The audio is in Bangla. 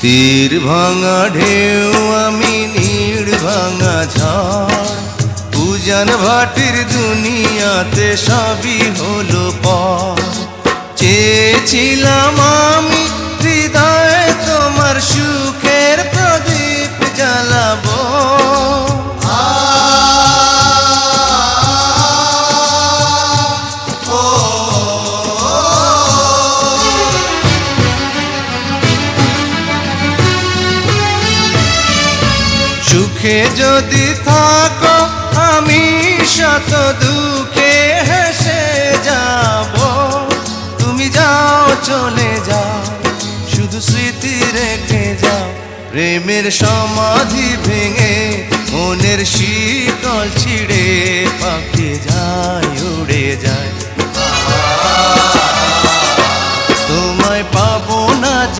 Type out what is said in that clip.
তীর ভাঙা ঢেউ আমি নীড় ভাঙা ঝড়, উজান ভাটির দুনিয়াতে সবই হলো পর। চেয়েছিলাম আমি হৃদয়ে তোমার সুখের প্রদীপ জ্বালাবো, সুখে যদি থাকো আমি শত দুঃখে হেসে যাব। তুমি যাও চলে যাও, শুধু স্মৃতি রেখে যাও। প্রেমের সমাধি ভেঙে মনের শীতল ছিঁড়ে পাখি যায় উড়ে যায়।